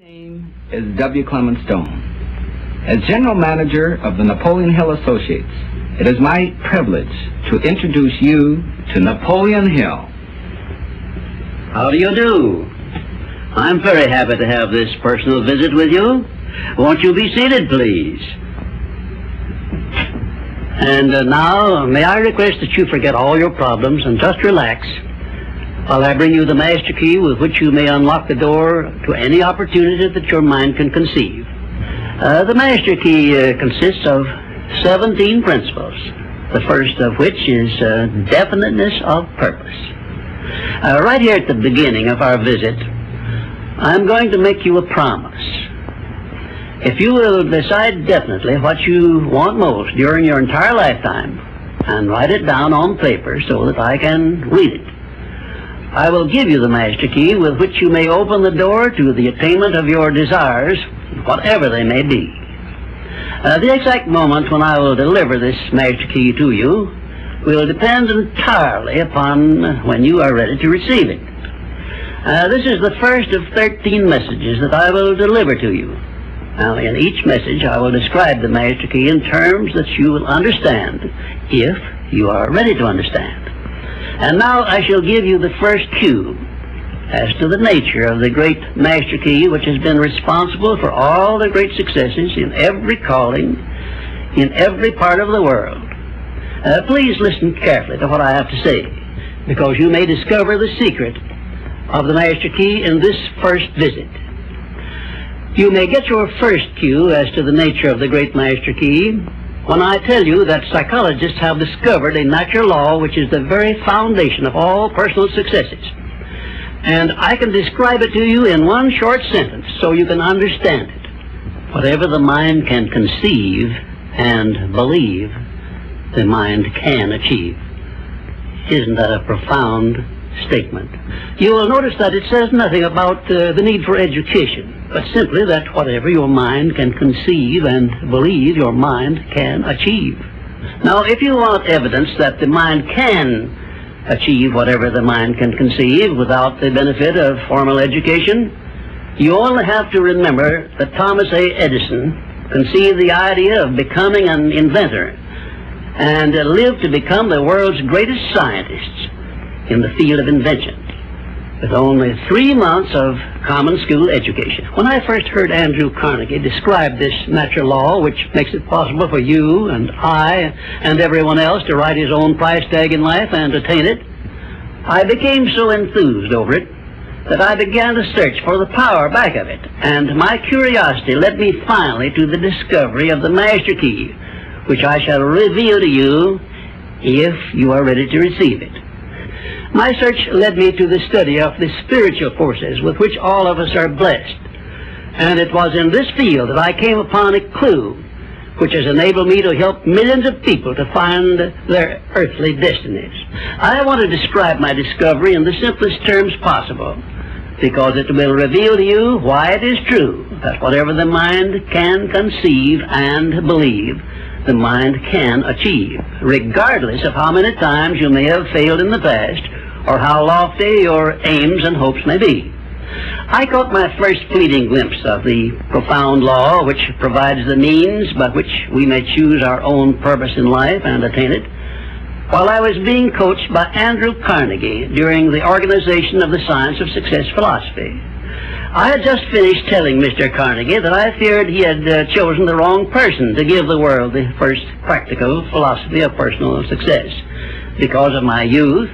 Name is W. Clement Stone. As General Manager of the Napoleon Hill Associates, it is my privilege to introduce you to Napoleon Hill. How do you do? I'm very happy to have this personal visit with you. Won't you be seated, please? And now, may I request that you forget all your problems and just relax while I bring you the master key with which you may unlock the door to any opportunity that your mind can conceive. The master key consists of 17 principles, the first of which is definiteness of purpose. Right here at the beginning of our visit, I'm going to make you a promise. If you will decide definitely what you want most during your entire lifetime and write it down on paper so that I can read it, I will give you the master key with which you may open the door to the attainment of your desires, whatever they may be. The exact moment when I will deliver this master key to you will depend entirely upon when you are ready to receive it. This is the first of 13 messages that I will deliver to you. Now, in each message, I will describe the master key in terms that you will understand, if you are ready to understand. And now I shall give you the first cue as to the nature of the great master key which has been responsible for all the great successes in every calling, in every part of the world. Please listen carefully to what I have to say, because you may discover the secret of the master key in this first visit. You may get your first cue as to the nature of the great master key when I tell you that psychologists have discovered a natural law which is the very foundation of all personal successes. And I can describe it to you in one short sentence so you can understand it. Whatever the mind can conceive and believe, the mind can achieve. Isn't that a profound statement? You will notice that it says nothing about the need for education, but simply that whatever your mind can conceive and believe, your mind can achieve. Now, if you want evidence that the mind can achieve whatever the mind can conceive without the benefit of formal education, you only have to remember that Thomas A. Edison conceived the idea of becoming an inventor and lived to become the world's greatest scientist in the field of invention, with only 3 months of common school education. When I first heard Andrew Carnegie describe this natural law, which makes it possible for you and I and everyone else to write his own price tag in life and attain it, I became so enthused over it that I began to search for the power back of it, and my curiosity led me finally to the discovery of the master key, which I shall reveal to you if you are ready to receive it. My search led me to the study of the spiritual forces with which all of us are blessed. And it was in this field that I came upon a clue which has enabled me to help millions of people to find their earthly destinies. I want to describe my discovery in the simplest terms possible, because it will reveal to you why it is true that whatever the mind can conceive and believe, the mind can achieve, regardless of how many times you may have failed in the past or how lofty your aims and hopes may be. I caught my first fleeting glimpse of the profound law which provides the means by which we may choose our own purpose in life and attain it while I was being coached by Andrew Carnegie during the organization of the Science of Success philosophy. I had just finished telling Mr. Carnegie that I feared he had chosen the wrong person to give the world the first practical philosophy of personal success because of my youth,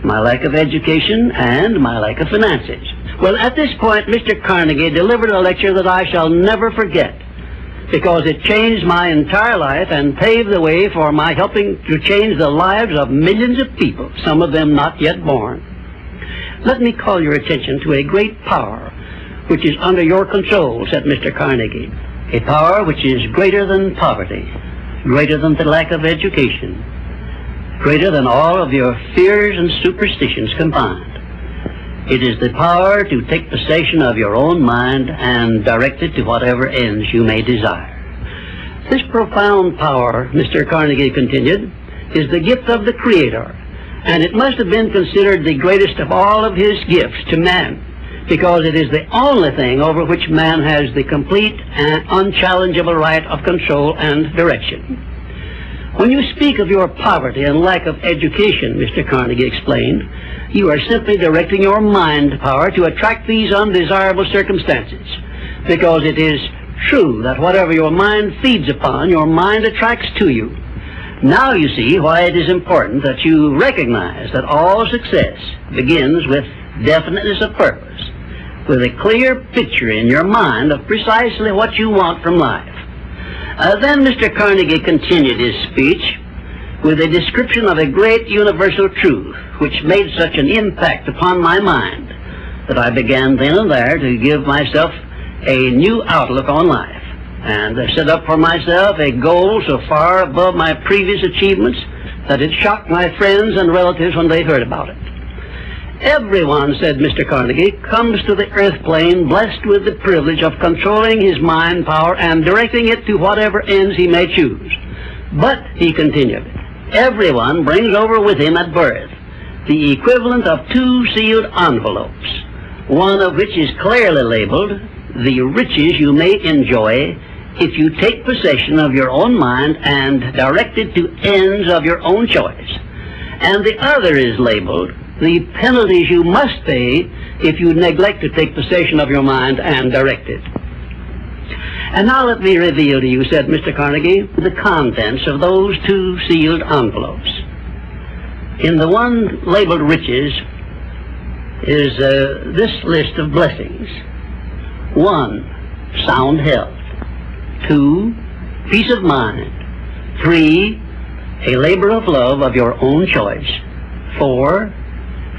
my lack of education, and my lack of finances. Well, at this point, Mr. Carnegie delivered a lecture that I shall never forget because it changed my entire life and paved the way for my helping to change the lives of millions of people, some of them not yet born. Let me call your attention to a great power which is under your control, said Mr. Carnegie, a power which is greater than poverty, greater than the lack of education, greater than all of your fears and superstitions combined. It is the power to take possession of your own mind and direct it to whatever ends you may desire. This profound power, Mr. Carnegie continued, is the gift of the Creator, and it must have been considered the greatest of all of his gifts to man, because it is the only thing over which man has the complete and unchallengeable right of control and direction. When you speak of your poverty and lack of education, Mr. Carnegie explained, you are simply directing your mind power to attract these undesirable circumstances, because it is true that whatever your mind feeds upon, your mind attracts to you. Now you see why it is important that you recognize that all success begins with definiteness of purpose, with a clear picture in your mind of precisely what you want from life. Then Mr. Carnegie continued his speech with a description of a great universal truth which made such an impact upon my mind that I began then and there to give myself a new outlook on life, and set up for myself a goal so far above my previous achievements that it shocked my friends and relatives when they heard about it. Everyone, said Mr. Carnegie, comes to the earth plane blessed with the privilege of controlling his mind power and directing it to whatever ends he may choose. But, he continued, everyone brings over with him at birth the equivalent of 2 sealed envelopes, one of which is clearly labeled, the riches you may enjoy if you take possession of your own mind and direct it to ends of your own choice. And the other is labeled, the penalties you must pay if you neglect to take possession of your mind and direct it. And now let me reveal to you, said Mr. Carnegie, the contents of those 2 sealed envelopes. In the one labeled riches is this list of blessings. 1, sound health. 2, peace of mind. 3, a labor of love of your own choice. 4,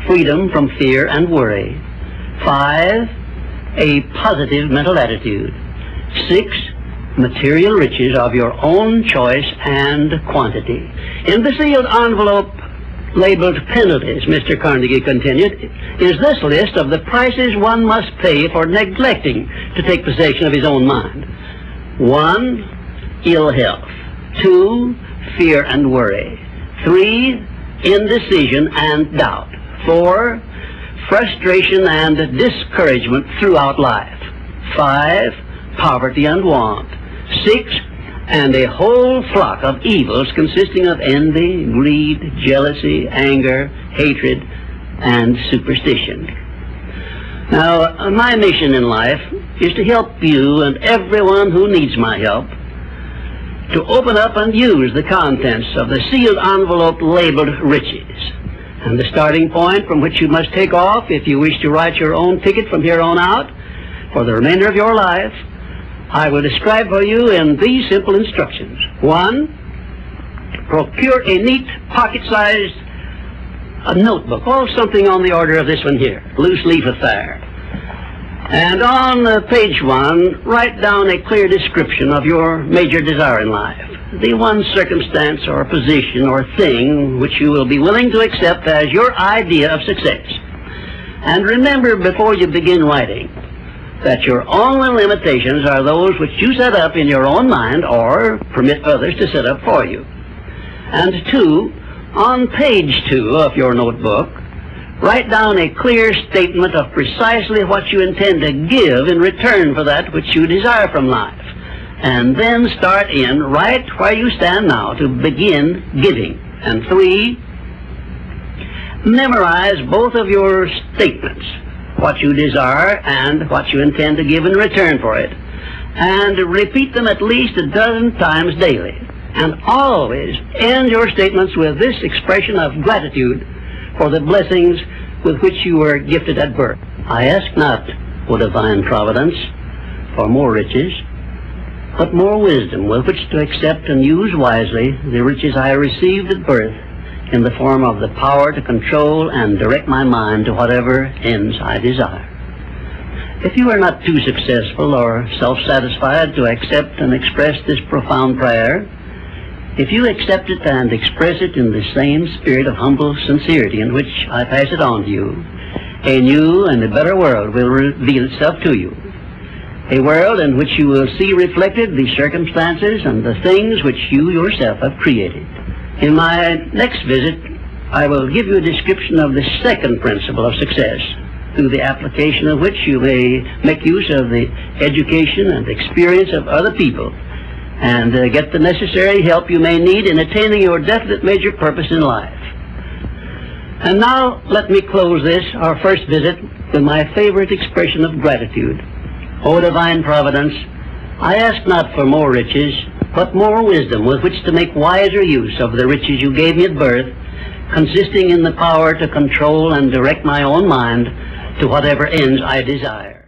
freedom from fear and worry. 5, a positive mental attitude. 6, material riches of your own choice and quantity. In the sealed envelope labeled penalties, Mr. Carnegie continued, is this list of the prices one must pay for neglecting to take possession of his own mind. 1, ill health. 2, fear and worry. 3, indecision and doubt. 4, frustration and discouragement throughout life. 5, poverty and want. 6, and a whole flock of evils consisting of envy, greed, jealousy, anger, hatred, and superstition. Now, my mission in life is to help you and everyone who needs my help to open up and use the contents of the sealed envelope labeled riches. And the starting point from which you must take off if you wish to write your own ticket from here on out for the remainder of your life, I will describe for you in these simple instructions. 1, procure a neat pocket-sized notebook, or something on the order of this one here, loose leaf affair. And on page 1, write down a clear description of your major desire in life, the one circumstance or position or thing which you will be willing to accept as your idea of success. And remember before you begin writing that your only limitations are those which you set up in your own mind or permit others to set up for you. And 2, on page 2 of your notebook, write down a clear statement of precisely what you intend to give in return for that which you desire from life. And then start in right where you stand now to begin giving. And 3, memorize both of your statements, what you desire and what you intend to give in return for it, and repeat them at least a dozen times daily. And always end your statements with this expression of gratitude for the blessings with which you were gifted at birth. I ask not, O divine providence, for more riches, but more wisdom with which to accept and use wisely the riches I received at birth in the form of the power to control and direct my mind to whatever ends I desire. If you are not too successful or self-satisfied to accept and express this profound prayer, if you accept it and express it in the same spirit of humble sincerity in which I pass it on to you, a new and a better world will reveal itself to you. A world in which you will see reflected the circumstances and the things which you yourself have created. In my next visit, I will give you a description of the second principle of success, through the application of which you may make use of the education and experience of other people, and get the necessary help you may need in attaining your definite major purpose in life. And now let me close this, our first visit, with my favorite expression of gratitude. O divine providence, I ask not for more riches, but more wisdom with which to make wiser use of the riches you gave me at birth, consisting in the power to control and direct my own mind to whatever ends I desire.